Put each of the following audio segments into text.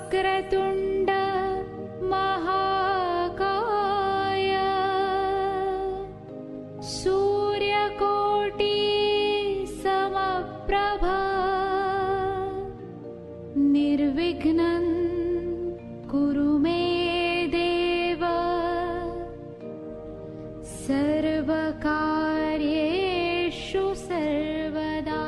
वक्रतुंड महाकाय सूर्यकोटि समप्रभा निर्विघ्नं कुरु मे देव सर्वकार्येषु सर्वदा।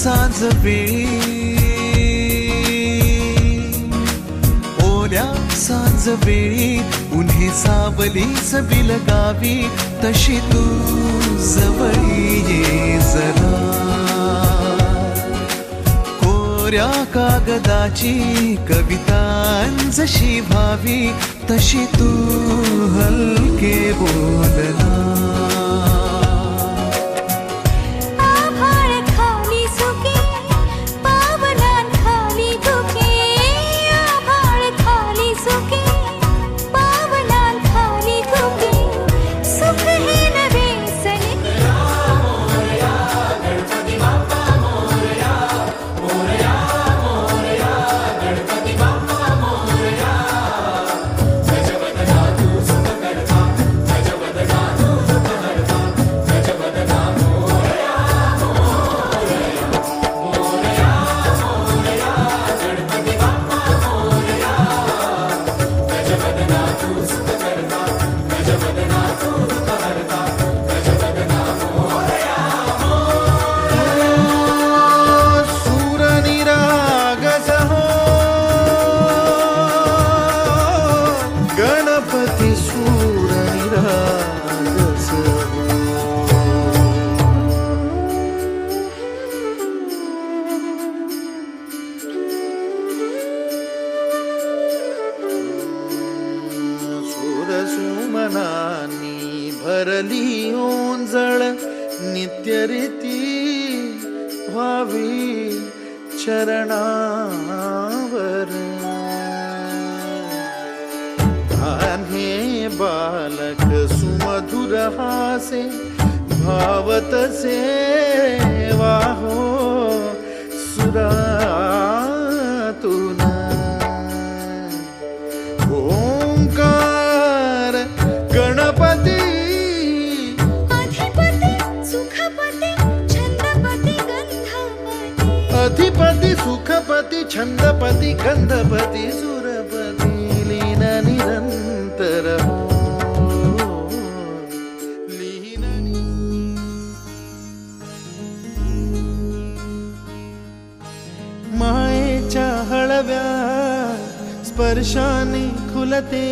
सांज ओल्या सांज वेळी उन्हे सावली सबी लगावी तशी तू जवळी ये जरा कोऱ्या कागदाची कविता जशी भावी तशी तू हलके बोलना सुमनानी भरली ओंजळ नित्य रीती व्हावी चरणावर हे बालक सुमधुर हासे भावतसे वाहो सुरातून ओंकार गणपती अधिपती सुखपती छंदपती गंधपती सुरपती लीन निरंतर मायेच्या हळव्या स्पर्शाने खुलते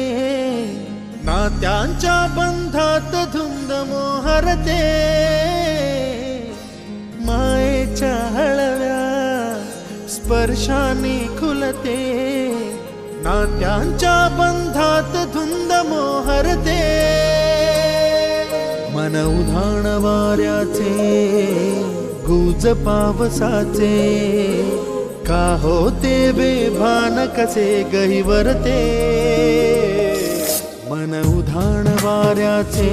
नात्यांच्या बंधात धुंद मोहरते मायेच्या हळव्या स्पर्शाने खुलते नात्यांच्या बंधात धुंद मोहरते मन उधाण वाऱ्याचे गुज पावसाचे का होते बेभान कसे गहिवरते मन उधाण वाऱ्याचे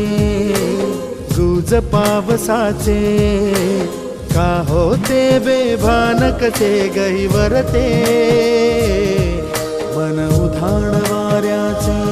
गुज पावसाचे का होते बेभान कसे गहिवरते मन उधाण वाऱ्याचे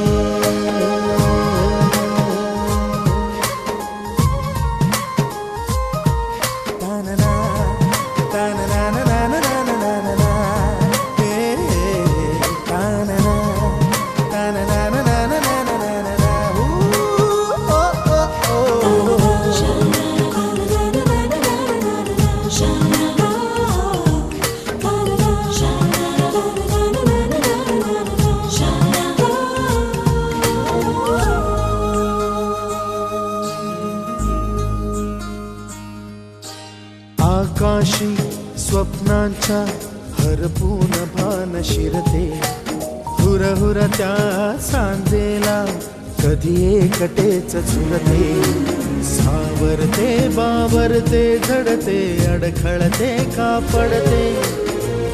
आकाशी स्वप्नांच्या हरपून भान शिरते हुरहुर त्या सांजेला कधी एकटेच झुलते, सावरते बावरते झडते, अडखळते का पडते.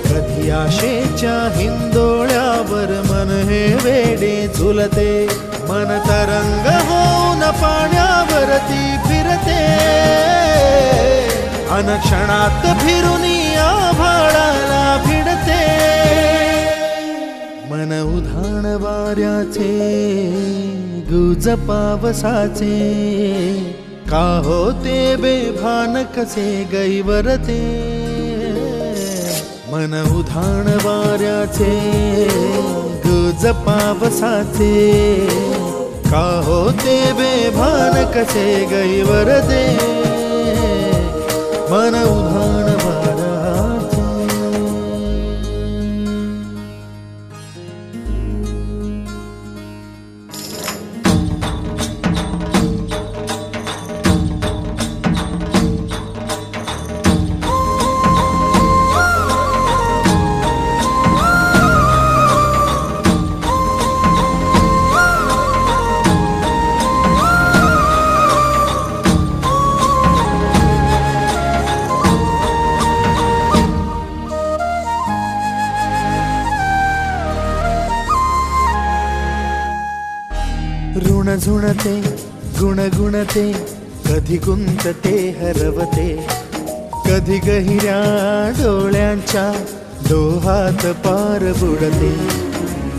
कधी आशेच्या हिंदोळ्यावर मन हे वेडे झुलते. मन तरंग होऊन पाण्यावरती फिरते, अनक्षणात फिरून आभाळाला भिडते. मन उधाण वाऱ्याचे, गुज पावसाचे, का होते बेभान कसे गैवरते. मन उधाण वाऱ्याचे, गुज पावसाचे, का होते बेभान कसे गैवरते. मन उधाण वाऱ्याचे. ऋण झुणते, गुणगुणते, कधी गुंतते हरवते. कधी गहिऱ्या डोळ्यांच्या डोहात पार बुडते.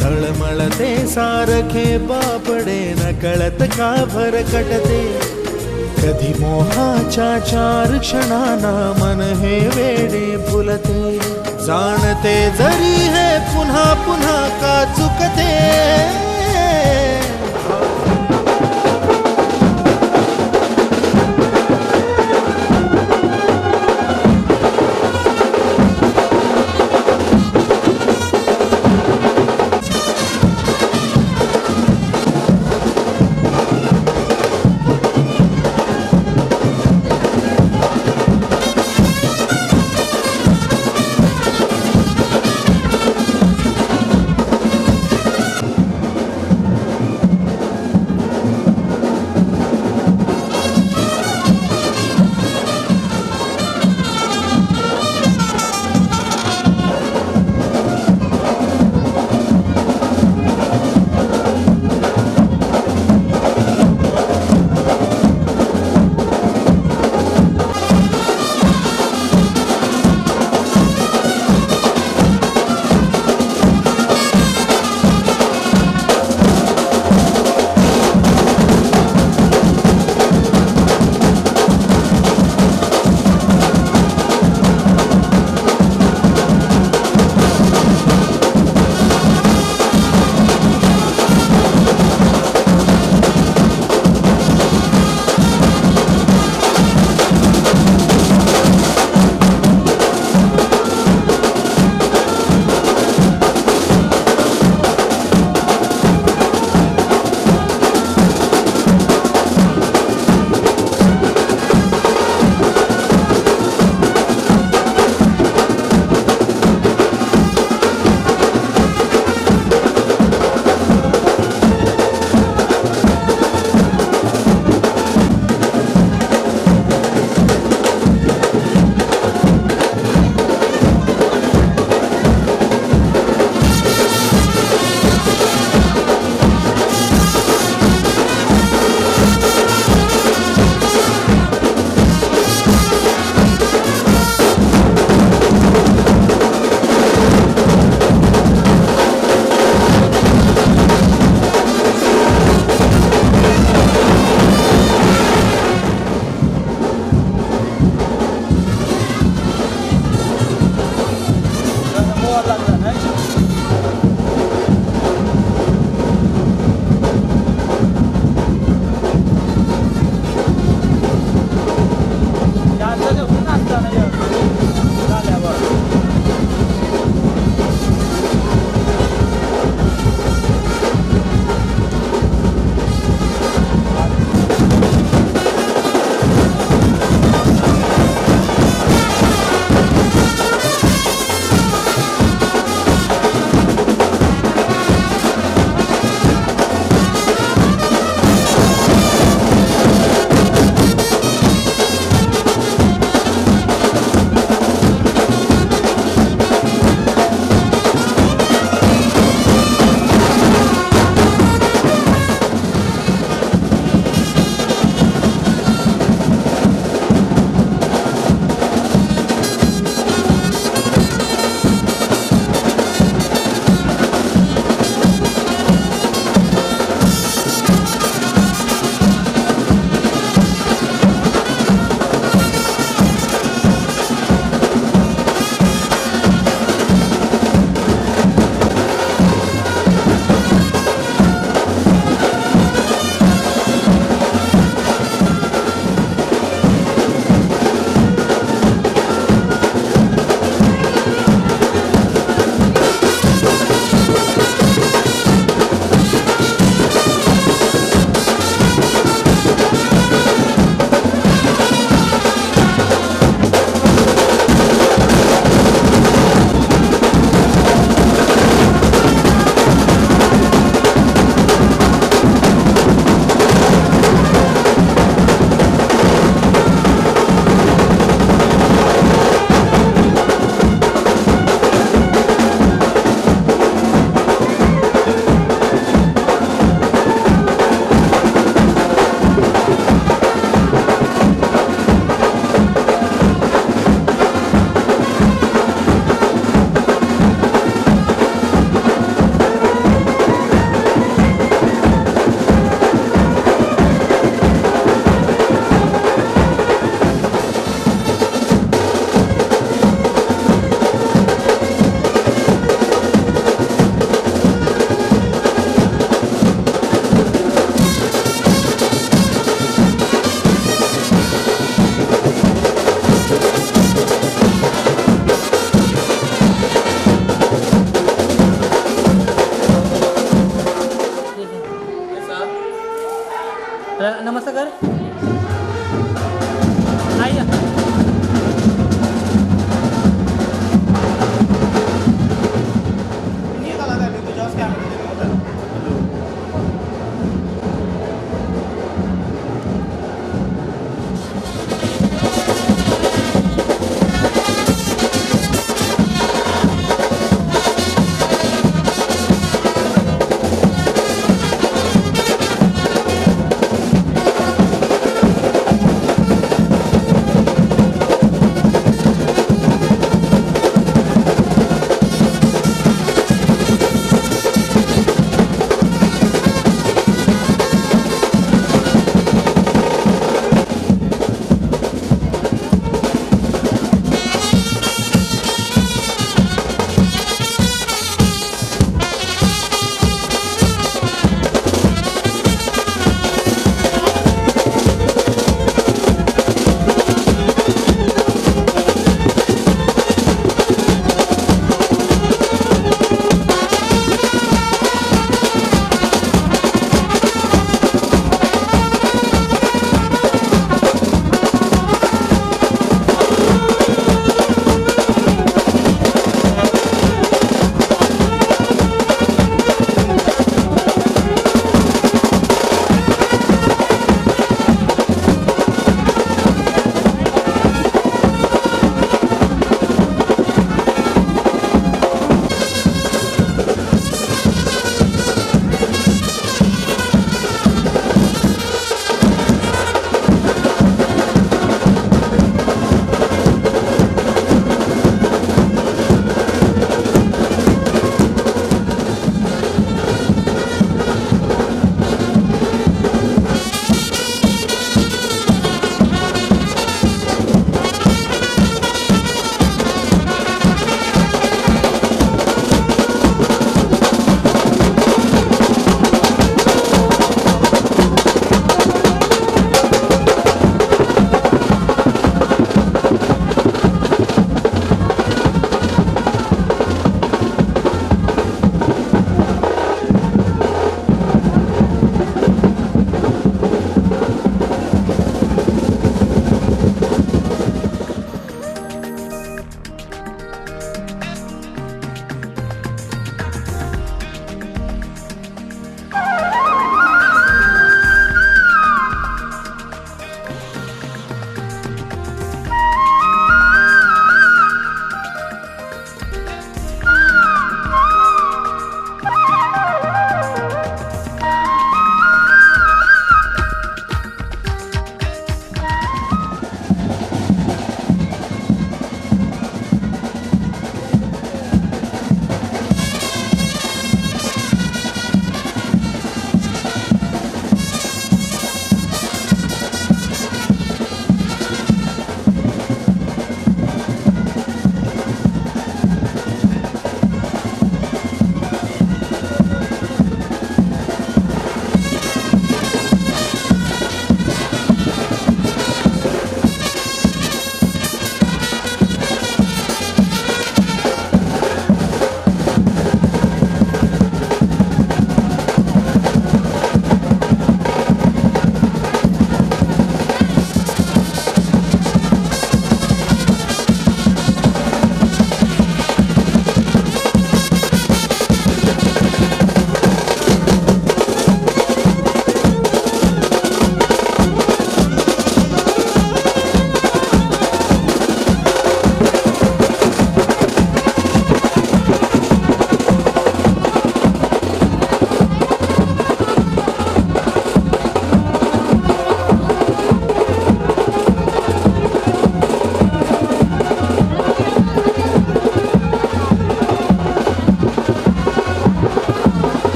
तळमळते सारखे बापडे, नकळत का भरकटते. कधी मोहाच्या 4 क्षणांना मन हे वेडे फुलते. जाणते जरी हे पुन्हा पुन्हा का चुकते.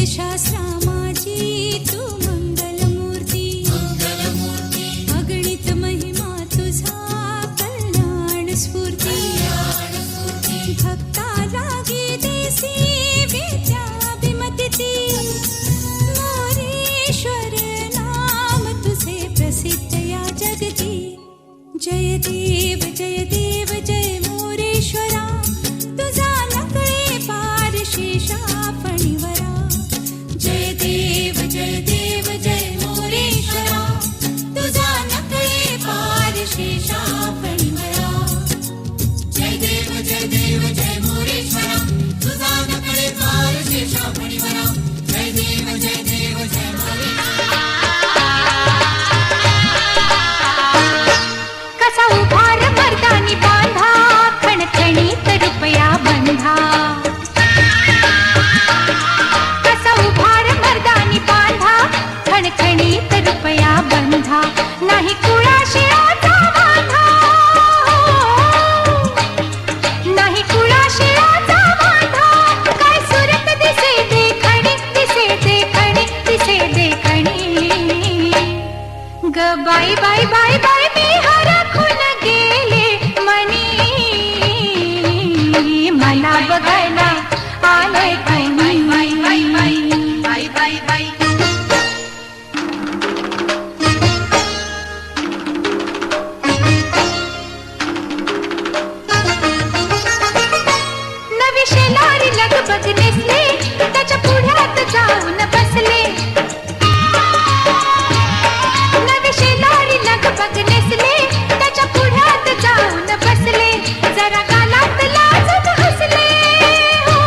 शास्त्रामाची तू मंगलमूर्ती अगणित महिमा तुझा कल्याण स्फूर्ती भक्ता लागी देसी विद्याभिमती मोरेश्वर नाम तुझे प्रसिद्ध या जगती जय देव जय मोरेश्वरा तुझा नकळे पार शेषा फणीवरा जय देव जय मोरेश्वरा तुझा नकळे पार शेषा फणीवरा जय देव जय मोरेश्वरा तुझा नकळे पार शेषा फणीवरा जय देव जय मोरेश्वरा कसा उभार मर्दानी बांधा खणखणीत रुपया बंधा कसा उभार मर्दानी बांधा खणखणीत रुपया बंधा नाही कुळाशिळाचा बांधा नाही कुळाशिळाचा बांधा काय सुरत दिसे देखणी ग बाई बाई बाई बाई मी हरखून गेले मनी मला बघायला आलंय कोणी बाई बाई बाई बाई बाई बाई नवी शेलारी लगबग नेसले त्याच्या पुढ्यात जाऊन बसले नवी शेलारी लगबग नेसले त्याच्या पुढ्यात जाऊन बसले जरा गालात लाजून हसले हो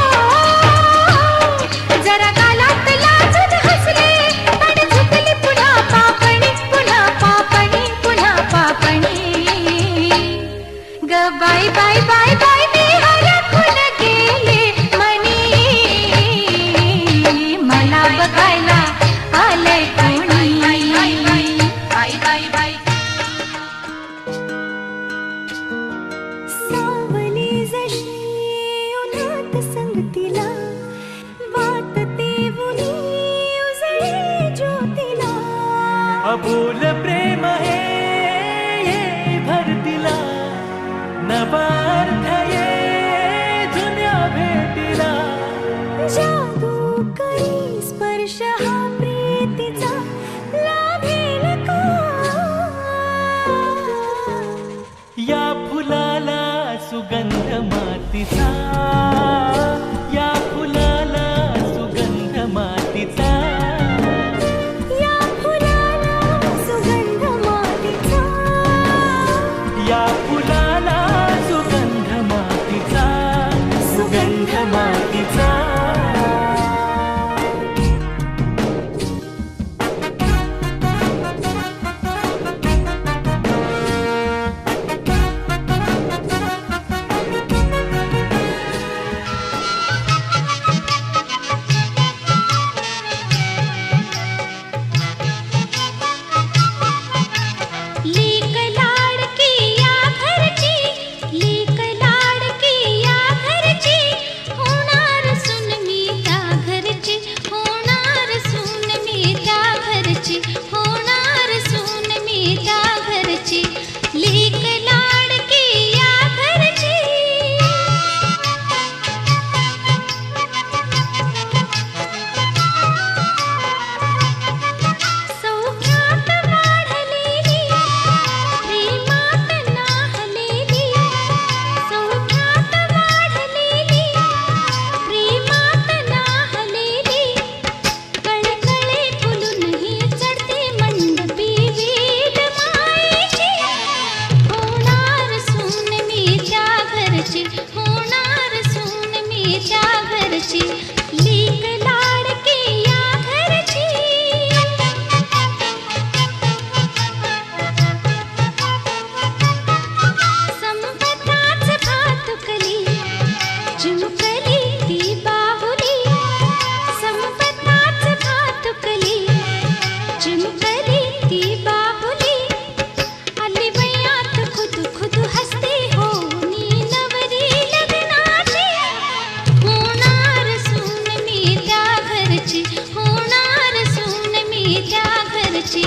जरा गालात लाजून हसले आणि झुकली पुन्हा पापणी ग बाई बाई बाई बाई मी हरखून गेले मनी मला बघायला आलंय कोणी बाई बाई बाई सावली जशी उन्हात संगतीला वाटते उनी उजळे ज्योतीला अबोल प्रेम हे भरतीला नवार्थ ये जुन्या भेटीला जादू करी स्पर्श हा प्रीतीचा लाभेल का या फुलाला सुगंध मातीचा या फुलाला सुगंध मातीचा या फुलाला सुगंध मातीचा या फुलाला सुगंध मातीचा सुगंध मातीचा घरची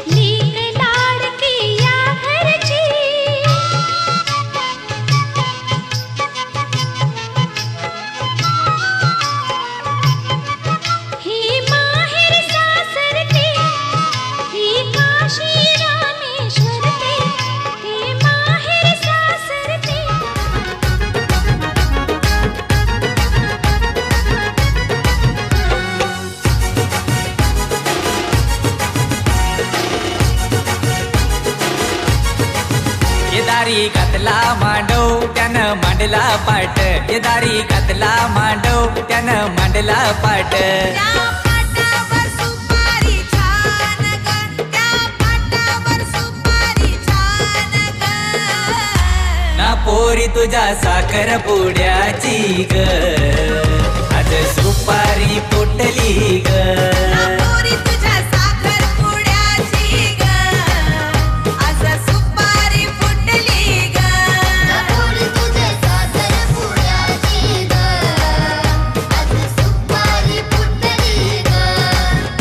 लीक लाडकी या घरची ही माहेर सासरते ही काशी रामेश्वरते ही माहेर सासरते दारी घातला मांडव त्यानं मांडला पाट दारी घातला मांडव त्यानं मांडला पाट त्या पाटावर सुपारी छान ग त्या पाटावर सुपारी छान ग ना पोरी तुझ्या साखर पुड्याची ग आज सुपारी फुटली ग पोरी तुझ्या साखर पुड्याची ग आज सुपारी फुटली ग पोरी तुझ्या साखर पुड्याची ग आज सुपारी फुटली ग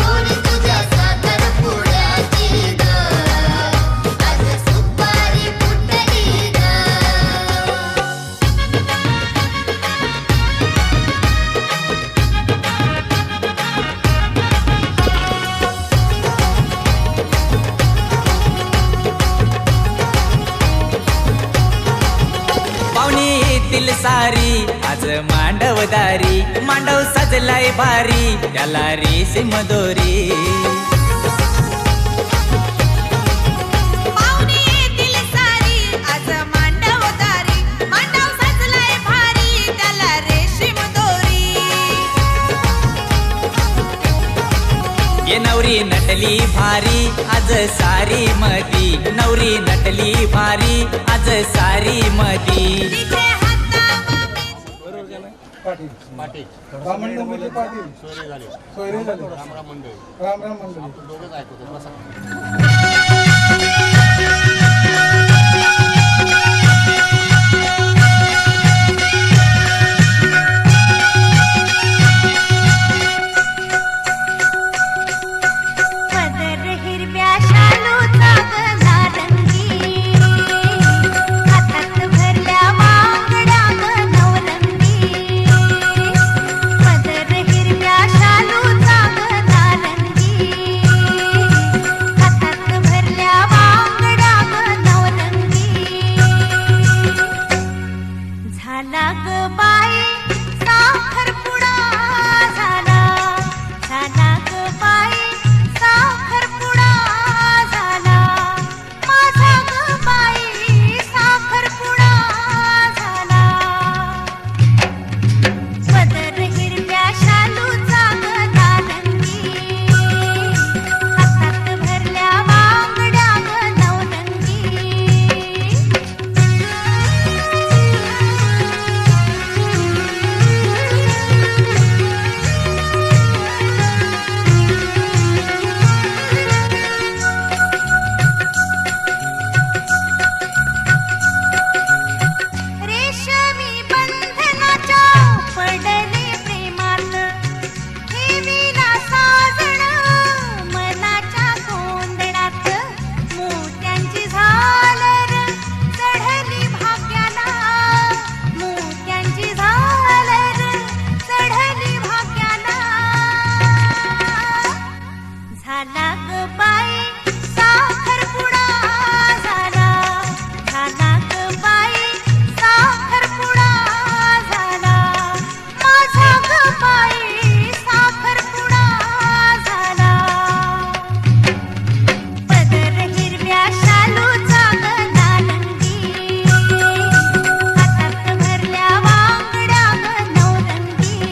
पोरी तुझ्या साखर पुड्याची ग आज सुपारी फुटली ग पाहुणी येतील सारी आज मांडवदारी मांडव सजलाय भारी त्याला रेशीम दोरी पाहुणी येतील सारी आज मांडवदारी मांडव सजलाय भारी त्याला रेशीम दोरी ये नवरी नटली भारी आज सारी मधी नवरी नटली भारी आज सारी मधी तिचे हातामध्ये पाटील राममंडळ म्हणजे पाटील सोयरे झाले राम मंडळी पदर हिरव्या शालूचा ग नारंगी हातात भरल्या वांगड्या ग नवरंगी पदर हिरव्या शालूचा ग नारंगी हातात भरल्या वांगड्या ग नवरंगी झाला ग बाई साखरपुडा झाला झाला ग बाई साखरपुडा झाला माझा ग बाई साखरपुडा झाला पदर हिरव्या शालूचा ग नारंगी हातात भरल्या वांगड्या ग नवरंगी रेशमी बंधनाच्या पडले प्रेमात ठेवीला साजण मनाच्या गोंधळात मोत्यांची झालर चढली भाग्याला मोत्यांची झालर चढली भाग्याला झाला ग बाई साखरपुडा झाला झाला ग बाई साखरपुडा झाला माझा ग बाई साखरपुडा झाला पदर हिरव्या शालूचा ग नारंगी हातात भरल्या वांगड्या ग नवरंगी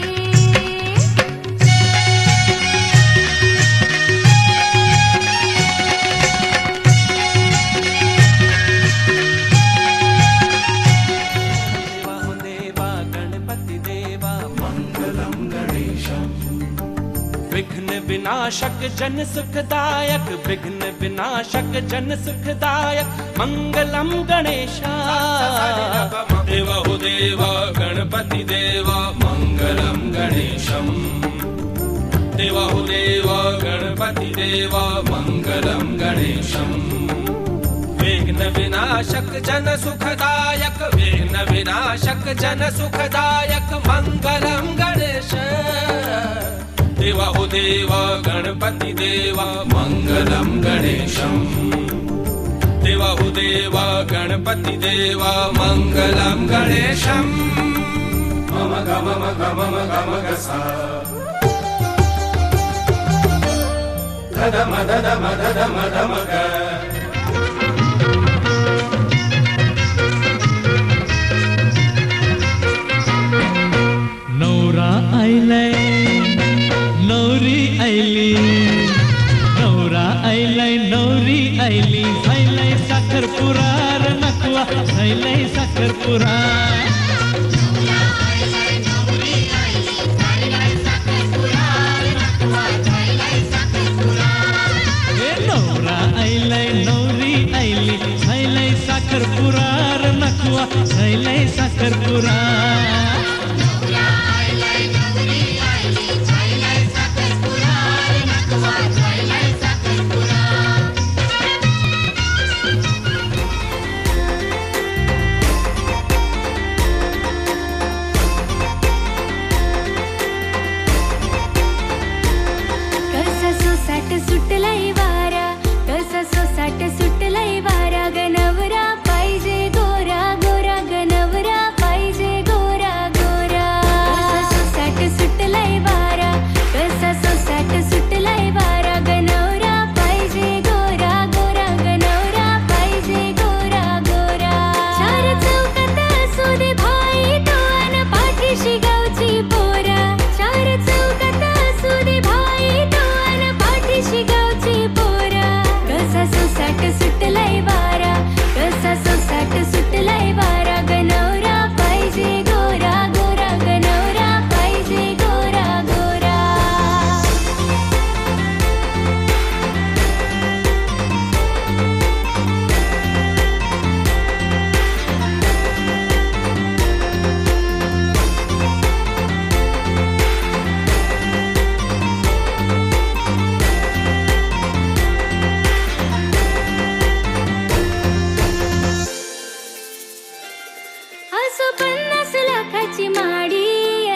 देवा गणपती देवा मंगलम गणेशम विघ्न विनाशक जन सुखदायक विघ्न विनाशक जन सुखदायक मंगलम गणेशा देवा हो देवा गणपती देवा मंगलम गणेशम देवा हो देवा गणपती गणपती देवा मंगलम गणेशम विघ्न विनाशक जन सुखदायक विघ्न विनाशक जन सुखदायक मंगलम गणेश देवा हो देवा गणपती देवा मंगलम गणेशम देवा हो देवा गणपती देवा मंगलम गणेशम मम गम गम गम गसा धम धम धम धम ग नवरा आयलाय नवरी आयली नवरा आयलाय नवरी आयली झायलाय साखरपुरा र नकवा झायलाय साखरपुरा नवरा आयलाय नवरी आयली झायलाय साखरपुरा र नकवा झायलाय साखरपुरा कसा सोसाट सुटलाय वारा कसा सोसाट सुटलाय वारा गणवरा पाहिजे गोरा गोरा गणवरा पाहिजे गोरा गोरा कसा सोसाट सुटलाय वारा कसा सोसाट सुटलाय वारा गणवरा पाहिजे गोरा गोरा गणवरा पाहिजे गोरा गोरा चार चौकात असू दे भाई तो अन पाठीशी गावची पोरा चार चौकात असू दे भाई तो अन पाठीशी गावची पोरा कसा सोसाट सुटलाय वारा कसा सोसाट सुटलाय वारा गणवरा पाहिजे गोरा गोरा गणवरा पाहिजे गोरा गोरा असो 50 लाखाची माडी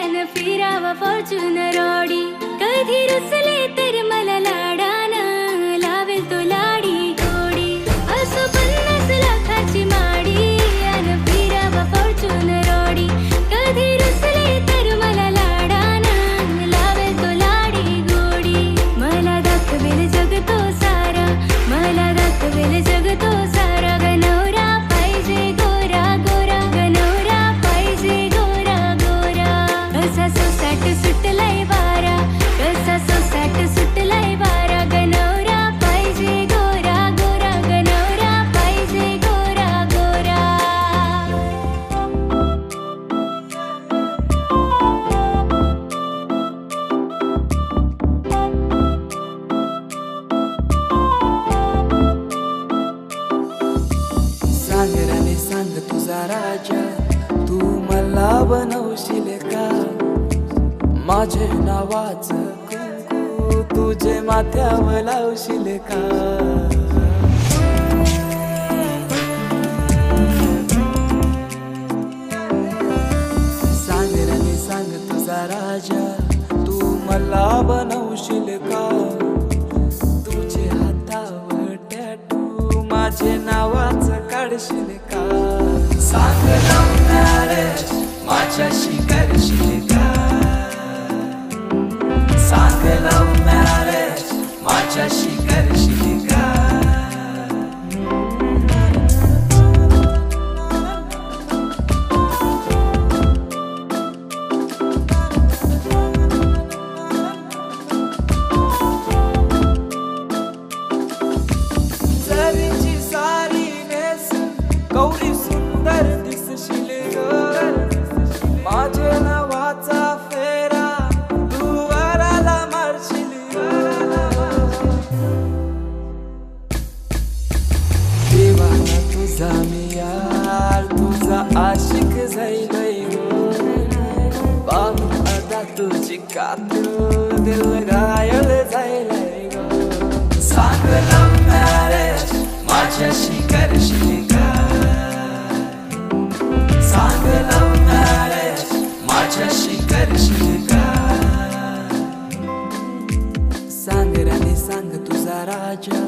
अन फिरावा फॉर्च्युनर ऑडी कधी रुसले तर मला लाडानं लावेल तो लाडी गोडी असो 50 लाखाची माडी अन फिरावा फॉर्च्युनर ऑडी कधी रुसले तर मला लाडानं लावेल तो लाडी गोडी मला दाखवेल जग तो सारा मला दाखवेल जग तो सारा गणवरा पाहिजे गोरा गोरा गणवरा पाहिजे गोरा गोरा कसा सोसाट सुटलाय वारा कसा सोसाट सुटलाय वारा गणवरा पाहिजे गोरा गोरा गणवरा पाहिजे गोरा गोरा सांग राणे सांग तुझा राजा तू मला बनवशील का माझे नावाचं कुंकू तुझे माथ्यावर लावशील का सांग राणे सांग तुझा राजा तू मला बनवशील का तुझे हातावर टॅटू माझे नावाचं काढशील का सांग लव्ह मॅरेज माझ्याशी करशील का सांग लव्ह मॅरेज माझ्याशी करशील का जरीची सारी नेसून गौरी सुंदर दिसशील ग माझे नावाचा फेरा तू वराला मारशील ग माझ्याशी करशील का सांग लव्ह मॅरेज माझ्याशी करशील का सांग राणी सांग तुझा राजा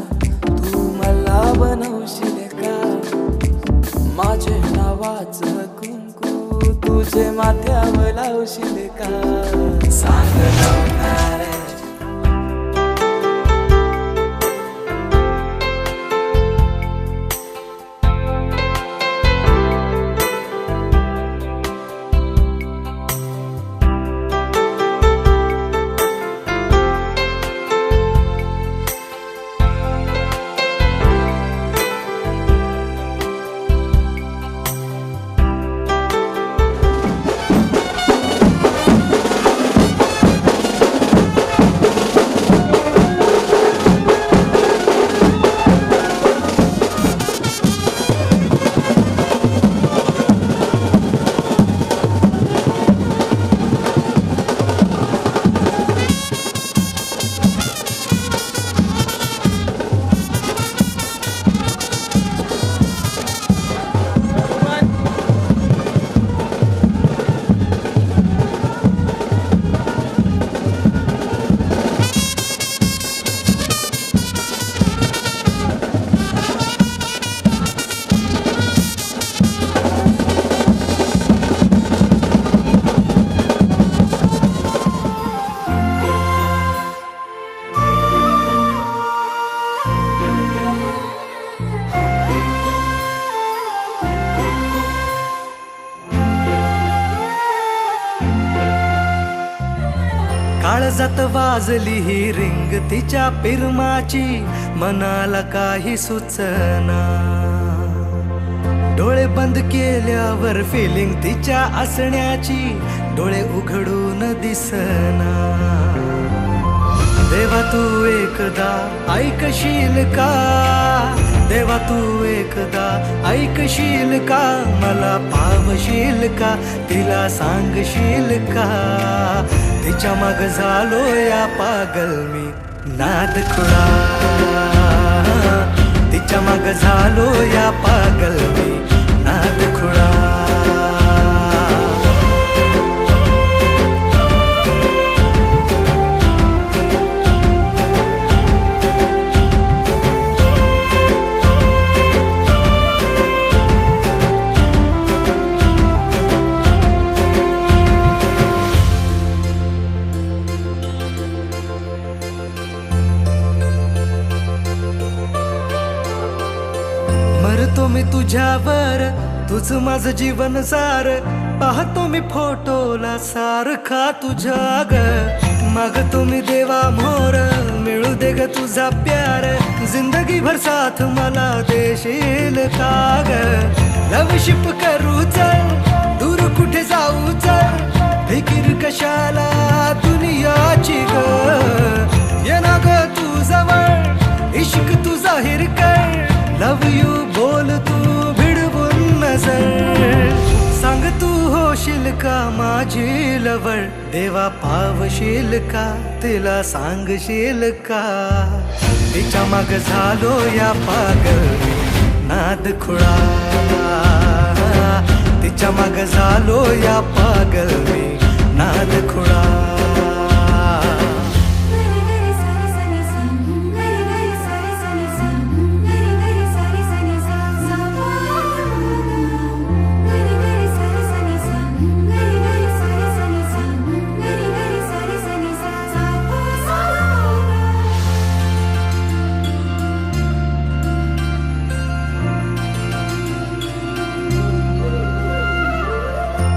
तू मला बनवशील का माझे नावाचं कुंकू तुझे माथ्यावर लावशील का सांग लव्ह मॅरेज काळजात वाजली ही रिंग तिच्या पिरमाची मनाला काही सुचना डोळे बंद केल्यावर फिलिंग तिच्या असण्याची डोळे उघडून दिसना देवा तू एकदा ऐकशील का देवा तू एकदा ऐकशील का मला पावशील का तिला सांगशील का तिच्या माग झालो या पागल मी नाद खुळा तिच्या माग झालो या पागल मी नाद खुळा मरतो मी तुझ्यावर तुझ माझं जीवन सार पाहतो मी फोटोला सारखा तुझ्या ग मागतो मी देवा मोर मिळू दे ग तुझा प्यार जिंदगी भर साथ मला देशील का ग लवशिप करू चल दूर कुठे जाऊ चल फिकीर कशाला दुनियाची ग ये ना ग तू जवळ इश्क तू जाहीर कर लव यू बोल तू भिडवून नजर सांग तू होशील का माझी लवळ देवा पावशील का तिला सांगशील का तिच्या माग झालो या पागल नाद खुळा तिच्या माग झालो या पागल मी नाद खुळा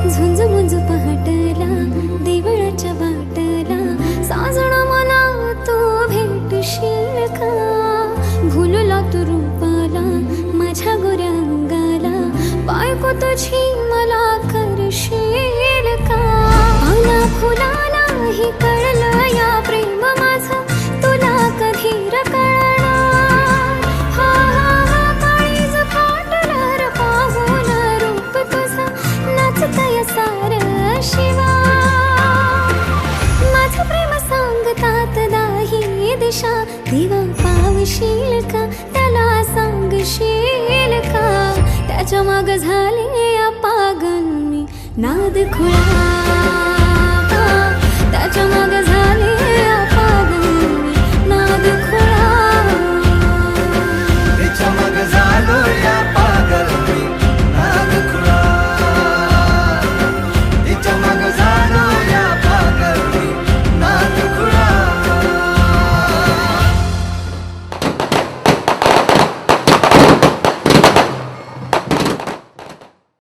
झुंज मुंज पहाटला देवळाच्या वाटला साजणा मला तू भेटशील का भुलला तू रूपाला माझ्या गोऱ्या अंगाला बायको तुझी मला करशील का पाना फुलाला ही कळलं या प्रेम माझं तुला कधी कळणार हा हा हा काळीज फाटलं र पाहून रूप तुझं नाचतय सार शिवा माझं प्रेम सांगतात दाही दिशा देवा पावशील का त्याला सांग करशील का त्याच्या माग झाले पागल मी नाद खुळा त्याच्या माग